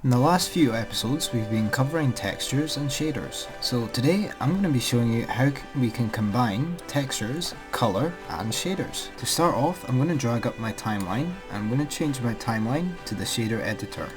In the last few episodes we've been covering textures and shaders, so today I'm going to be showing you how we can combine textures, colour and shaders. To start off, I'm going to drag up my timeline and I'm going to change my timeline to the shader editor.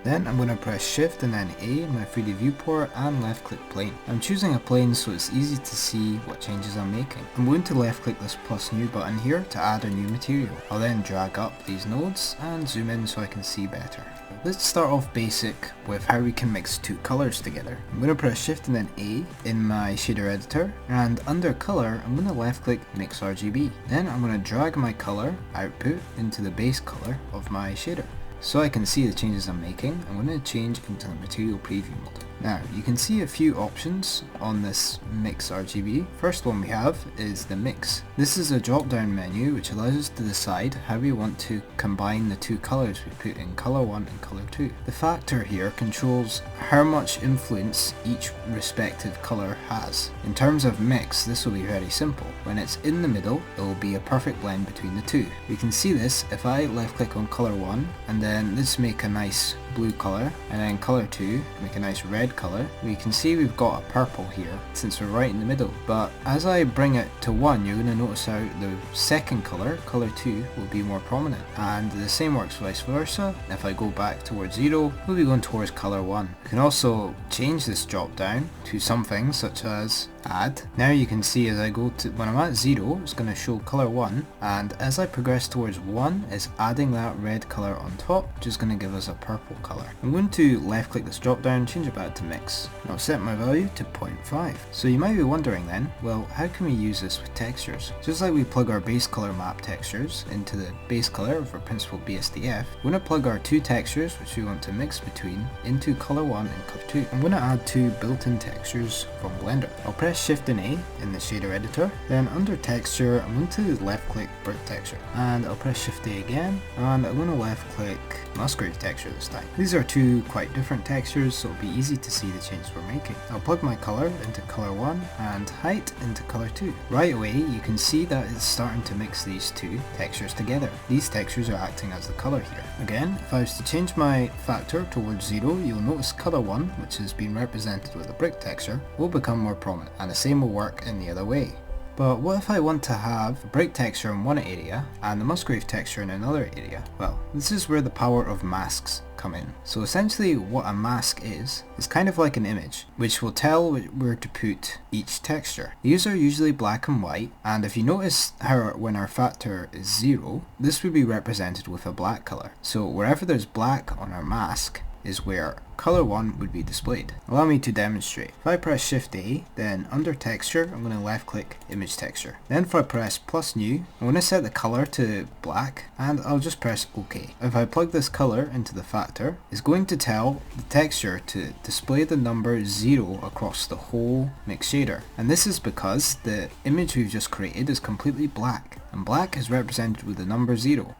Then I'm going to press shift and then A in my 3D viewport and left click plane. I'm choosing a plane so it's easy to see what changes I'm making. I'm going to left click this plus new button here to add a new material. I'll then drag up these nodes and zoom in so I can see better. Let's start off basic with how we can mix two colours together. I'm going to press shift and then A in my shader editor, and under colour I'm going to left click mix RGB. Then I'm going to drag my colour output into the base colour of my shader. So I can see the changes I'm making, I'm going to change into the material preview mode. Now, you can see a few options on this mix RGB. First one we have is the mix. This is a drop down menu which allows us to decide how we want to combine the two colours we put in colour 1 and colour 2. The factor here controls how much influence each respective colour has. In terms of mix, this will be very simple. When it's in the middle, it will be a perfect blend between the two. We can see this if I left click on colour 1 and then let's make a nice blue colour, and then colour 2 make a nice red colour. We can see we've got a purple here since we're right in the middle, but as I bring it to 1 you're going to notice how the second colour, colour 2, will be more prominent, and the same works vice versa. If I go back towards 0 we'll be going towards colour 1. You can also change this drop down to something such as add. Now you can see as I go to, when I'm at 0 it's going to show colour 1, and as I progress towards 1 it's adding that red colour on top, which is going to give us a purple colour. I'm going to left click this drop down, change it back to mix, and I'll set my value to 0.5. So you might be wondering then, well, how can we use this with textures? Just like we plug our base colour map textures into the base colour of our principal BSDF, we're going to plug our two textures which we want to mix between into colour 1 and colour 2. I'm going to add two built-in textures from Blender. I'll press shift and A in the shader editor, then under texture I'm going to left click brick texture, and I'll press shift A again, and I'm going to left click Musgrave texture this time. These are two quite different textures, so it'll be easy to see the changes we're making. I'll plug my colour into colour 1 and height into colour 2. Right away you can see that it's starting to mix these two textures together. These textures are acting as the colour here. Again, if I was to change my factor towards 0, you'll notice colour 1, which has been represented with a brick texture, will become more prominent, and the same will work in the other way. But what if I want to have a brick texture in one area and the Musgrave texture in another area? Well, this is where the power of masks come in. So essentially what a mask is kind of like an image, which will tell where to put each texture. These are usually black and white, and if you notice how when our factor is 0, this would be represented with a black colour. So wherever there's black on our mask is where colour 1 would be displayed. Allow me to demonstrate. If I press shift A, then under texture I'm going to left click image texture. Then if I press plus new, I'm going to set the colour to black, and I'll just press OK. If I plug this colour into the factor, it's going to tell the texture to display the number 0 across the whole mix shader, and this is because the image we've just created is completely black, and black is represented with the number 0.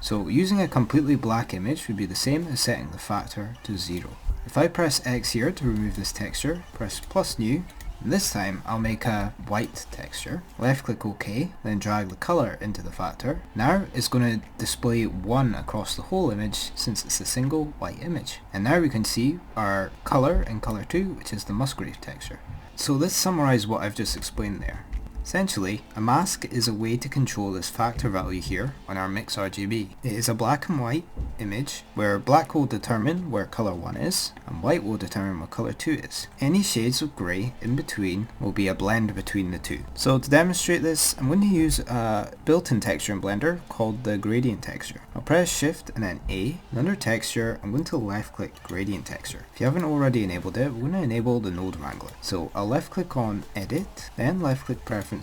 So using a completely black image would be the same as setting the factor to 0. If I press X here to remove this texture, press plus new, and this time I'll make a white texture, left click OK, then drag the colour into the factor. Now it's going to display 1 across the whole image since it's a single white image. And now we can see our colour in colour 2, which is the Musgrave texture. So let's summarise what I've just explained there. Essentially, a mask is a way to control this factor value here on our mix RGB. It is a black and white image where black will determine where colour 1 is and white will determine what colour 2 is. Any shades of grey in between will be a blend between the two. So to demonstrate this, I'm going to use a built-in texture in Blender called the gradient texture. I'll press shift and then A, and under texture I'm going to left click gradient texture. If you haven't already enabled it, we're going to enable the node Wrangler. So I'll left click on edit, then left click preferences.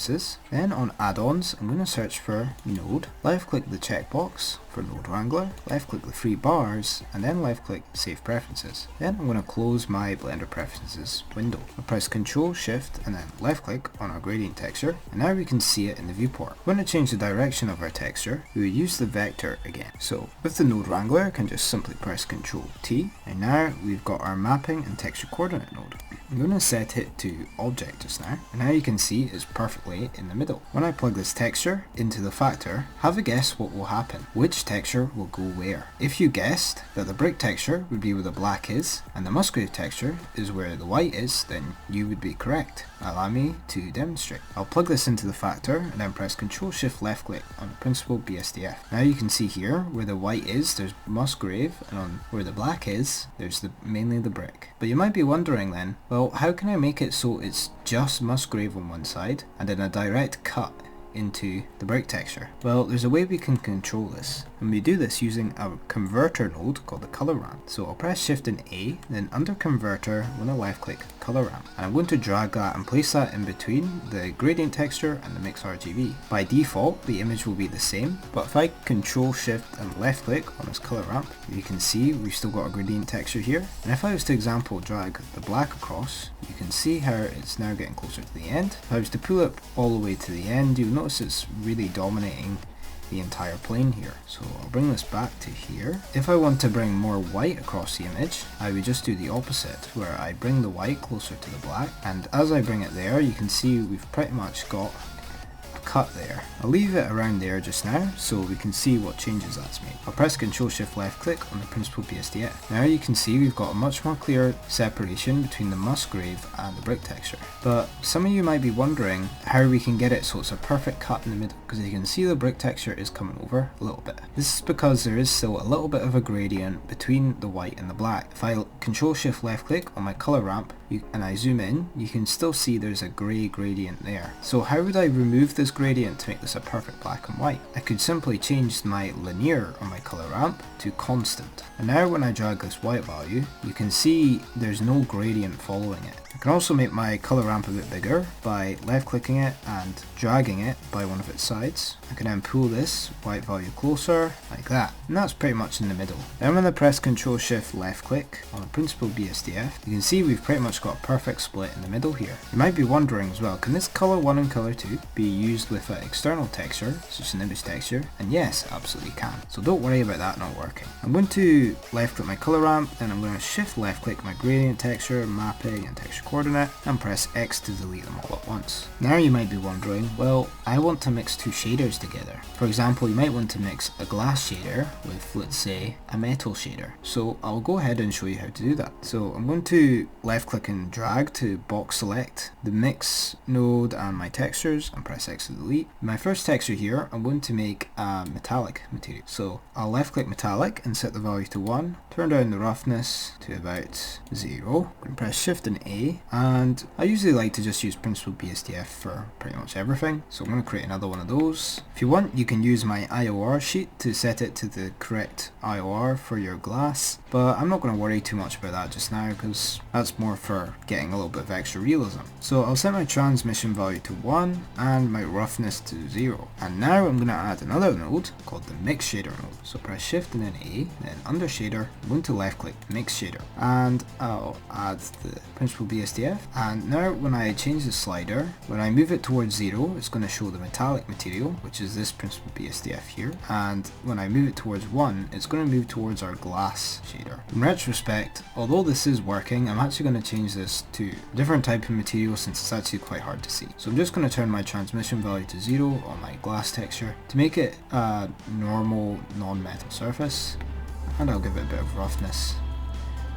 Then on add-ons I'm going to search for node, left click the checkbox for node Wrangler, left click the three bars, and then left click save preferences. Then I'm going to close my Blender preferences window. I'll press Ctrl Shift and then left click on our gradient texture, and now we can see it in the viewport. We're going to change the direction of our texture. We would use the vector again. So with the node Wrangler I can just simply press Ctrl T, and now we've got our mapping and texture coordinate node. I'm going to set it to object just now, and now you can see it's perfectly in the middle. When I plug this texture into the factor, have a guess what will happen. Which texture will go where? If you guessed that the brick texture would be where the black is, and the Musgrave texture is where the white is, then you would be correct. Allow me to demonstrate. I'll plug this into the factor and then press Ctrl Shift left click on the principal BSDF. Now you can see here where the white is, there's Musgrave, and on where the black is, there's mainly the brick. But you might be wondering then, well, how can I make it so it's just Musgrave on one side and then a direct cut into the brick texture? Well, there's a way we can control this, and we do this using a converter node called the color ramp. So I'll press Shift and A, then under converter I'm going to left click color ramp, and I'm going to drag that and place that in between the gradient texture and the mix RGB. By default the image will be the same, but if I Control Shift and left click on this color ramp, you can see we've still got a gradient texture here, and if I was to example drag the black across, you can see how it's now getting closer to the end. If I was to pull it all the way to the end, you'll notice it's really dominating the entire plane here. So I'll bring this back to here. If I want to bring more white across the image, I would just do the opposite, where I bring the white closer to the black, and as I bring it there, you can see we've pretty much got cut there. I'll leave it around there just now so we can see what changes that's made. I'll press Ctrl Shift left click on the principal BSDF. Now you can see we've got a much more clear separation between the Musgrave and the brick texture. But some of you might be wondering how we can get it so it's a perfect cut in the middle, because you can see the brick texture is coming over a little bit. This is because there is still a little bit of a gradient between the white and the black. If I Ctrl Shift left click on my color ramp and I zoom in, you can still see there's a grey gradient there. So how would I remove this gradient to make this a perfect black and white? I could simply change my linear on my color ramp to constant. And now when I drag this white value, you can see there's no gradient following it. I can also make my color ramp a bit bigger by left clicking it and dragging it by one of its sides. I can then pull this white value closer like that, and that's pretty much in the middle. Then when I press Ctrl Shift left click on the principal BSDF, you can see we've pretty much got a perfect split in the middle here. You might be wondering as well, can this color 1 and color 2 be used with an external texture, such as an image texture? And yes, absolutely can. So don't worry about that not working. I'm going to left click my color ramp, then I'm going to shift left click my gradient texture, mapping and texture coordinate, and press X to delete them all at once. Now you might be wondering, well, I want to mix two shaders together. For example, you might want to mix a glass shader with, let's say, a metal shader. So I'll go ahead and show you how to do that. So I'm going to left click and drag to box select the mix node and my textures and press X to delete. My first texture here, I'm going to make a metallic material. So I'll left click metallic and set the value to 1, turn down the roughness to about 0, and press Shift and A, and I usually like to just use principal BSDF for pretty much everything, so I'm going to create another one of those. If you want, you can use my IOR sheet to set it to the correct IOR for your glass, but I'm not going to worry too much about that just now because that's more for getting a little bit of extra realism. So I'll set my transmission value to 1 and my roughness to 0, and now I'm going to add another node called the mix shader node. So press Shift and then A, then under shader, I'm going to left click mix shader, and I'll add the principal BSDF. And now when I change the slider, when I move it towards 0, it's going to show the metallic material, which is this principal BSDF here, and when I move it towards 1, it's going to move towards our glass shader. In retrospect, although this is working, I'm actually going to change this to a different type of material since it's actually quite hard to see. So I'm just going to turn my transmission value to 0 on my glass texture to make it a normal non-metal surface, and I'll give it a bit of roughness.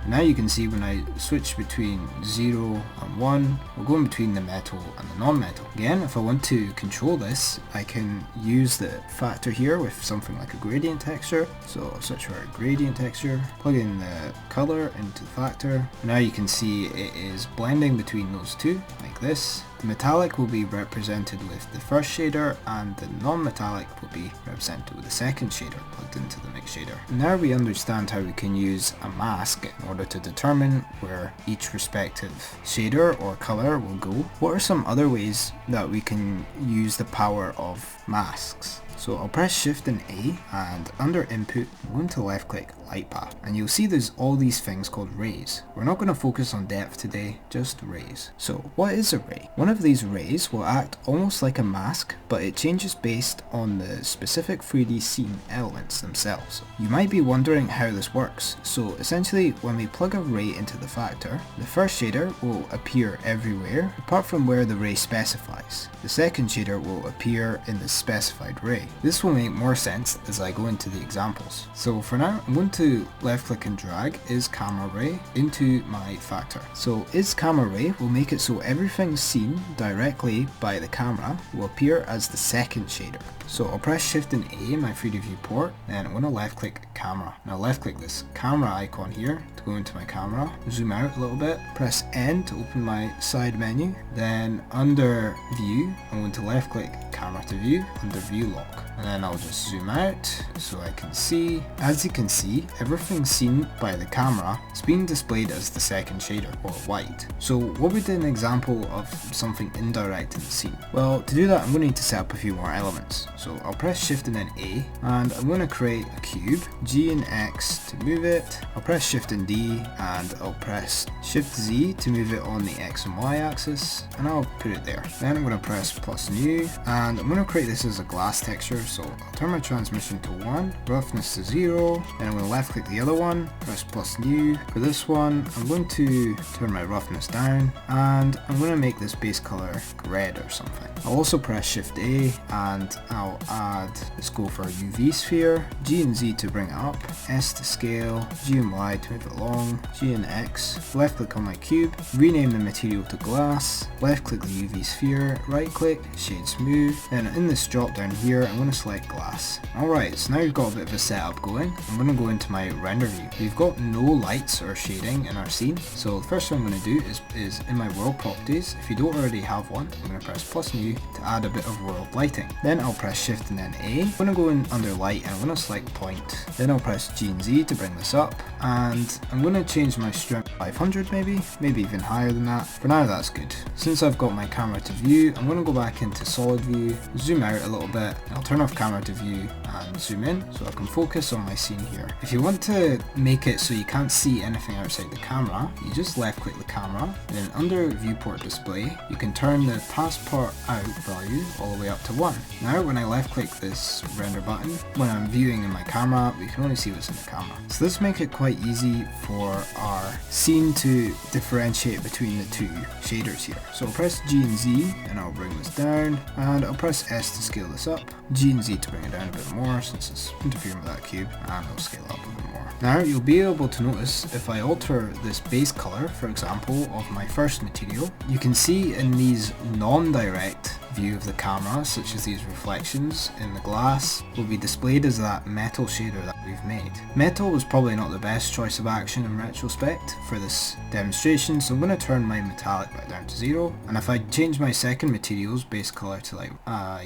Now you can see when I switch between 0 and 1, we're going between the metal and the non-metal. Again, if I want to control this, I can use the factor here with something like a gradient texture. So I'll search for a gradient texture, plug in the color into the factor. Now you can see it is blending between those two, like this. The metallic will be represented with the first shader, and the non-metallic will be represented with the second shader plugged into the mix shader. Now we understand how we can use a mask in order to determine where each respective shader or color will go. What are some other ways that we can use the power of masks? So I'll press Shift and A, and under Input, I'm going to left click Light Path, and you'll see there's all these things called rays. We're not going to focus on depth today, just rays. So what is a ray? One of these rays will act almost like a mask, but it changes based on the specific 3D scene elements themselves. You might be wondering how this works. So essentially, when we plug a ray into the factor, the first shader will appear everywhere apart from where the ray specifies. The second shader will appear in the specified ray. This will make more sense as I go into the examples. So for now, I'm going to left click and drag is camera ray into my factor. So is camera ray will make it so everything seen directly by the camera will appear as the second shader. So I'll press Shift and A in my 3D viewport, then I'm going to left click camera. Now left click this camera icon here to go into my camera, zoom out a little bit, press N to open my side menu, then under view I'm going to left click camera to view under view lock, and then I'll just zoom out so I can see. As you can see, everything seen by the camera is being displayed as the second shader, or white. So what would an example of something indirect in the scene? Well, to do that I'm going to need to set up a few more elements. So I'll press Shift and then A, and I'm going to create a cube, G and X to move it. I'll press Shift and D, and I'll press Shift Z to move it on the X and Y axis, and I'll put it there. Then I'm going to press plus new, and I'm going to create this as a glass texture. So I'll turn my transmission to 1, roughness to 0, then I'm going to left click the other one, press plus new. For this one, I'm going to turn my roughness down, and I'm going to make this base color red or something. I'll also press Shift A, and I'll add, let's go for a UV sphere, G and Z to bring it up, S to scale, G and Y to move it along, G and X, left click on my cube, rename the material to glass, left click the UV sphere, right click, shade smooth, then in this drop down here I'm going to select glass. Alright, so now we've got a bit of a setup going. I'm going to go into my render view. We've got no lights or shading in our scene, so the first thing I'm going to do is in my world properties, if you don't already have one, I'm going to press plus new to add a bit of world lighting. Then I'll press Shift and then A. I'm going to go in under light and I'm going to select point. Then I'll press G and Z to bring this up, and I'm going to change my strength 500 maybe even higher than that. For now that's good. Since I've got my camera to view, I'm going to go back into solid view, zoom out a little bit, I'll turn off camera to view and zoom in so I can focus on my scene here. If you want to make it so you can't see anything outside the camera, you just left click the camera, then under viewport display you can turn the passport out value all the way up to 1. Now when I left click this render button, when I'm viewing in my camera, we can only see what's in the camera. So this makes it quite easy for our scene to differentiate between the two shaders here. So I'll press G and Z and I'll bring this down, and I'll press S to scale this up, G and Z to bring it down a bit more since it's interfering with that cube, and I'll scale up a bit more. Now you'll be able to notice if I alter this base color, for example, of my first material, you can see in these non-direct view of the camera, such as these reflections in the glass, will be displayed as that metal shader that we've made. Metal was probably not the best choice of action in retrospect for this demonstration, so I'm going to turn my metallic back down to 0, and if I change my second material's base color to like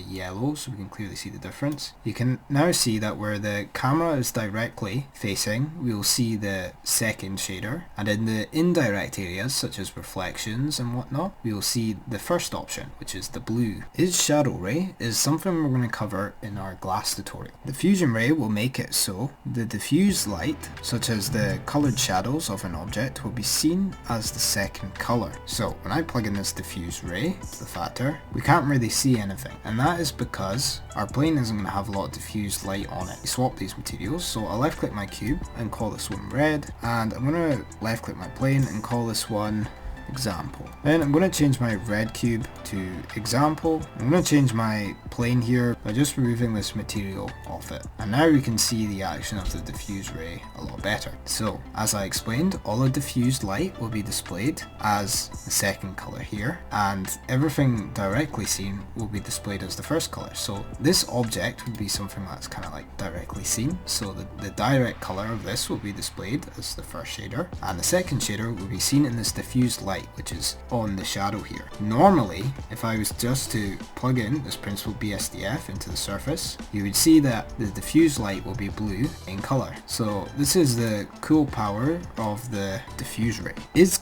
yellow so we can clearly see the difference, you can now see that where the camera is directly facing, we will see the second shader, and in the indirect areas such as reflections and whatnot, we will see the first option, which is the blue. Is shadow ray is something we're going to cover in our glass tutorial. Diffusion ray will make it so the diffused light, such as the coloured shadows of an object, will be seen as the second colour. So when I plug in this diffuse ray to the factor, we can't really see anything, and that is because our plane isn't going to have a lot of diffused light on it. We swap these materials, so I'll left click my cube and call this one red, and I'm going to left click my plane and call this one example. Then I'm going to change my red cube to example. I'm going to change my plane here by just removing this material off it. And now we can see the action of the diffuse ray a lot better. So as I explained, all the diffused light will be displayed as the second color here, and everything directly seen will be displayed as the first color. So this object would be something that's kind of like directly seen. So the direct color of this will be displayed as the first shader, and the second shader will be seen in this diffused light light, which is on the shadow here. Normally, if I was just to plug in this principled BSDF into the surface, you would see that the diffuse light will be blue in color. So this is the cool power of the Diffuse Ray.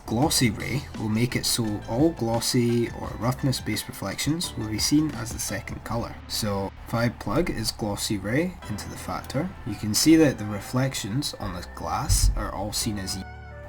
Glossy Ray will make it so all glossy or roughness based reflections will be seen as the second color. So if I plug Glossy Ray into the factor, you can see that the reflections on the glass are all seen as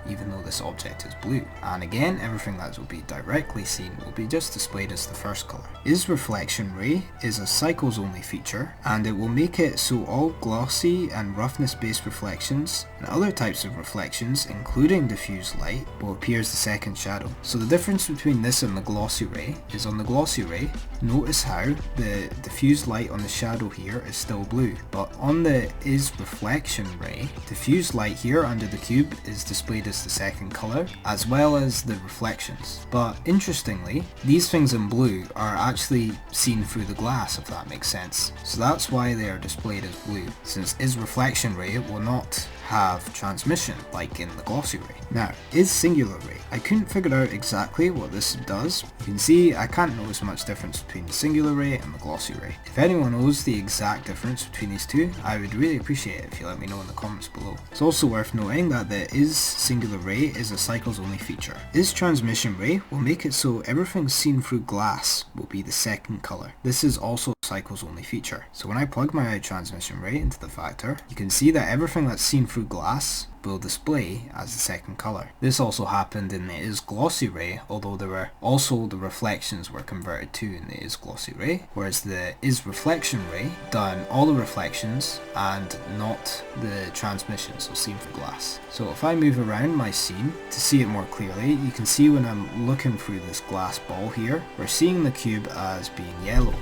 even though this object is blue. And again, everything that will be directly seen will be just displayed as the first color. Reflection Ray is a cycles only feature, and it will make it so all glossy and roughness based reflections and other types of reflections, including diffuse light, will appear as the second shadow. So the difference between this and the Glossy Ray is on the Glossy Ray, notice how the diffuse light on the shadow here is still blue, but on the Reflection Ray, diffuse light here under the cube is displayed as the second color, as well as the reflections. But interestingly, these things in blue are actually seen through the glass, if that makes sense. So that's why they are displayed as blue, since Reflection Ray will not have transmission like in the Glossy Ray. Now, Singular Ray. I couldn't figure out exactly what this does. You can see I can't notice much difference between the Singular Ray and the Glossy Ray. If anyone knows the exact difference between these two, I would really appreciate it if you let me know in the comments below. It's also worth noting that the Singular Ray is a cycles only feature. Transmission Ray will make it so everything seen through glass will be the second color. This is also a cycles only feature. So when I plug my Transmission Ray into the factor, you can see that everything that's seen through glass will display as the second color. This also happened in the Glossy Ray, although there were also the reflections were converted to in the Glossy Ray, whereas the Reflection Ray done all the reflections and not the transmission, so seen through glass. So if I move around my scene to see it more clearly, you can see when I'm looking through this glass ball here, we're seeing the cube as being yellow.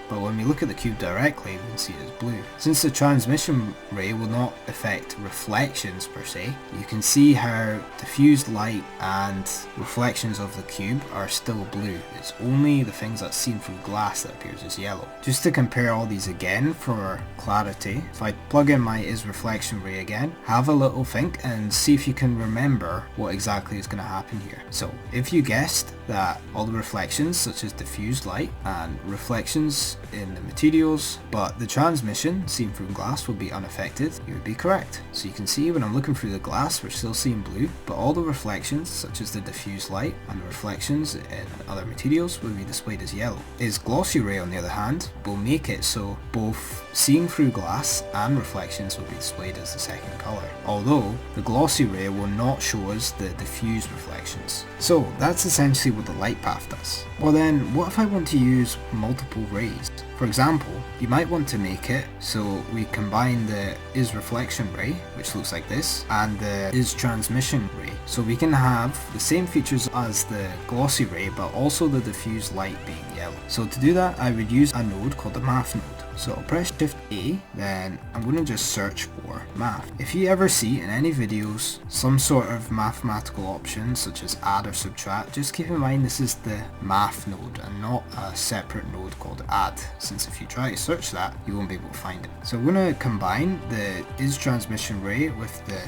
But when we look at the cube directly, we can see it as blue. Since the transmission ray will not affect reflections per se, you can see how diffused light and reflections of the cube are still blue. It's only the things that's seen through glass that appears as yellow. Just to compare all these again for clarity, if I plug in my Reflection Ray again, have a little think and see if you can remember what exactly is going to happen here. So if you guessed that all the reflections such as diffused light and reflections in the materials, but the transmission seen through glass will be unaffected, you would be correct. So you can see when I'm looking through the glass, we're still seeing blue, but all the reflections such as the diffused light and the reflections in other materials will be displayed as yellow. Glossy Ray on the other hand will make it so both seeing through glass and reflections will be displayed as the second color, although the Glossy Ray will not show us the diffused reflections. So that's essentially what the light path does. Well then, what if I want to use multiple rays? For example, you might want to make it so we combine the Reflection Ray, which looks like this, and the Transmission Ray. So we can have the same features as the Glossy Ray, but also the diffused light being yellow. So to do that, I would use a node called the Math node. So I'll press Shift A, then I'm going to just search for math. If you ever see in any videos some sort of mathematical option such as add or subtract, just keep in mind this is the math node and not a separate node called add, since if you try to search that you won't be able to find it. So I'm going to combine the Transmission Ray with the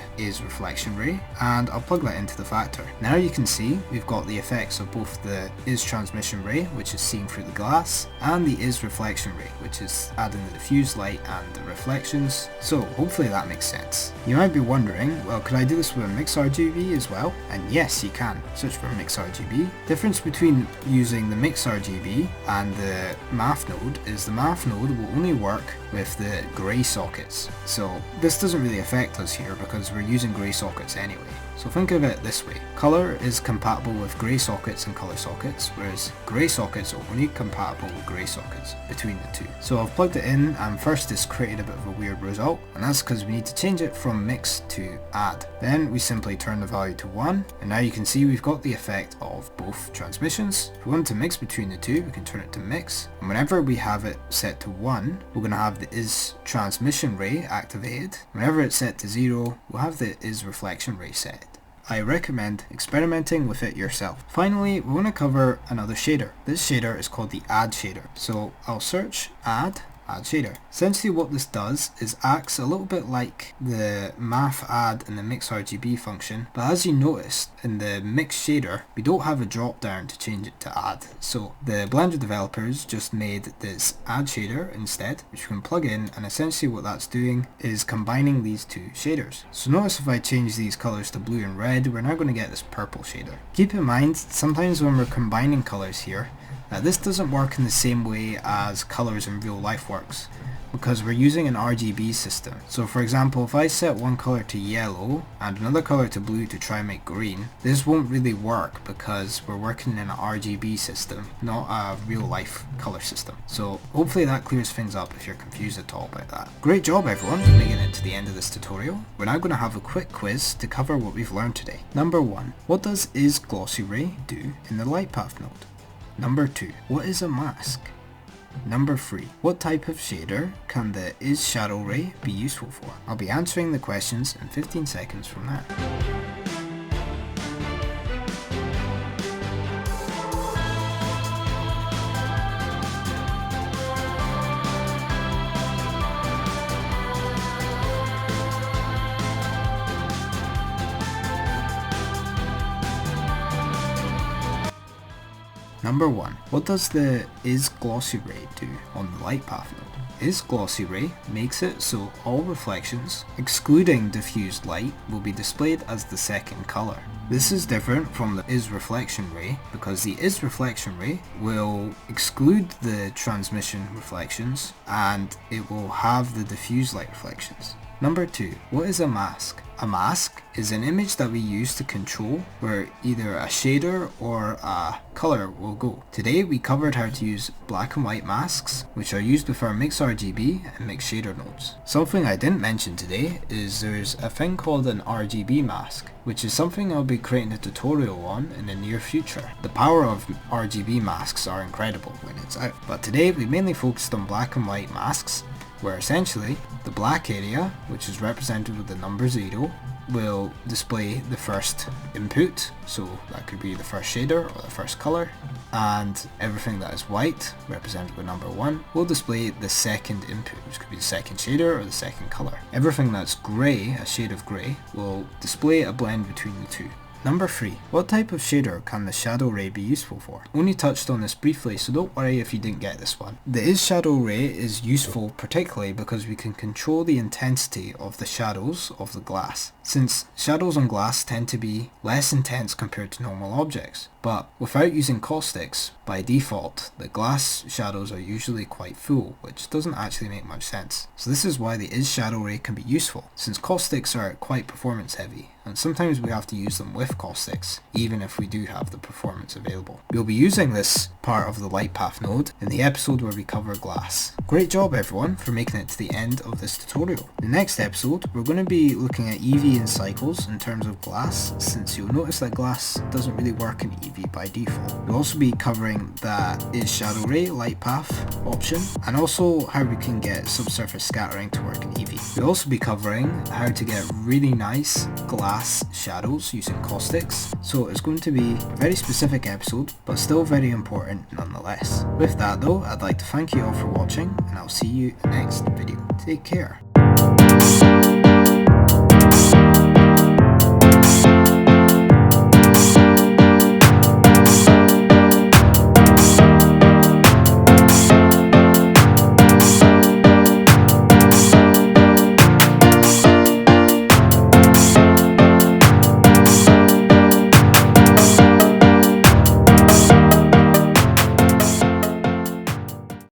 Reflection Ray, and I'll plug that into the factor. Now you can see we've got the effects of both the Transmission Ray, which is seen through the glass, and the Reflection Ray, which is adding the diffused light and the reflections. So hopefully that makes sense. You might be wondering, well, could I do this with a Mix RGB as well? And yes, you can. Search for Mix RGB. Difference between using the Mix RGB and the Math node is the Math node will only work with the grey sockets. So this doesn't really affect us here because we're using grey sockets anyway. So think of it this way, color is compatible with grey sockets and color sockets, whereas grey sockets are only compatible with grey sockets between the two. So I've plugged it in, and first it's created a bit of a weird result, and that's because we need to change it from mix to add. Then we simply turn the value to 1, and now you can see we've got the effect of both transmissions. If we want to mix between the two, we can turn it to mix, and whenever we have it set to 1, we're going to have the Transmission Ray activated. Whenever it's set to 0, we'll have the Reflection Ray set. I recommend experimenting with it yourself. Finally, we want to cover another shader. This shader is called the Add shader. So I'll search Add, add shader. Essentially what this does is acts a little bit like the math add and the mix RGB function, but as you noticed in the mix shader we don't have a drop down to change it to add. So the Blender developers just made this add shader instead, which you can plug in, and essentially what that's doing is combining these two shaders. So notice if I change these colors to blue and red, we're now going to get this purple shader. Keep in mind sometimes when we're combining colors here, this doesn't work in the same way as colors in real life works, because we're using an RGB system. So for example, if I set one color to yellow and another color to blue to try and make green, this won't really work because we're working in an RGB system, not a real life color system. So hopefully that clears things up if you're confused at all about that. Great job everyone for making it to the end of this tutorial. We're now going to have a quick quiz to cover what we've learned today. Number 1. What does Is Glossy Ray do in the light path node? Number 2. What is a mask? Number 3. What type of shader can the Is Shadow Ray be useful for? I'll be answering the questions in 15 seconds from now. Number 1. What does the Is Glossy Ray do on the light path node? Is Glossy Ray makes it so all reflections, excluding diffused light, will be displayed as the second color. This is different from the Is Reflection Ray because the Is Reflection Ray will exclude the transmission reflections and it will have the diffused light reflections. Number 2. What is a mask? A mask is an image that we use to control where either a shader or a color will go. Today we covered how to use black and white masks, which are used with our mix RGB and mix shader nodes. Something I didn't mention today is there's a thing called an RGB mask, which is something I'll be creating a tutorial on in the near future. The power of RGB masks are incredible when it's out, but today we mainly focused on black and white masks, where essentially the black area, which is represented with the number 0, will display the first input, so that could be the first shader or the first color, and everything that is white, represented with number 1, will display the second input, which could be the second shader or the second color. Everything that's grey, a shade of grey, will display a blend between the two. Number 3. What type of shader can the Shadow Ray be useful for? Only touched on this briefly, so don't worry if you didn't get this one. The Is Shadow Ray is useful particularly because we can control the intensity of the shadows of the glass, since shadows on glass tend to be less intense compared to normal objects. But without using caustics, by default, the glass shadows are usually quite full, which doesn't actually make much sense. So this is why the Is Shadow Ray can be useful, since caustics are quite performance heavy, and sometimes we have to use them with caustics, even if we do have the performance available. We'll be using this part of the light path node in the episode where we cover glass. Great job everyone for making it to the end of this tutorial. In the next episode, we're going to be looking at EV and cycles in terms of glass, since you'll notice that glass doesn't really work in EV by default. We'll also be covering that Is Shadow Ray light path option, and also how we can get subsurface scattering to work in EV. We'll also be covering how to get really nice glass shadows using caustics, so it's going to be a very specific episode, but still very important nonetheless. With that though, I'd like to thank you all for watching, and I'll see you in the next video. Take care.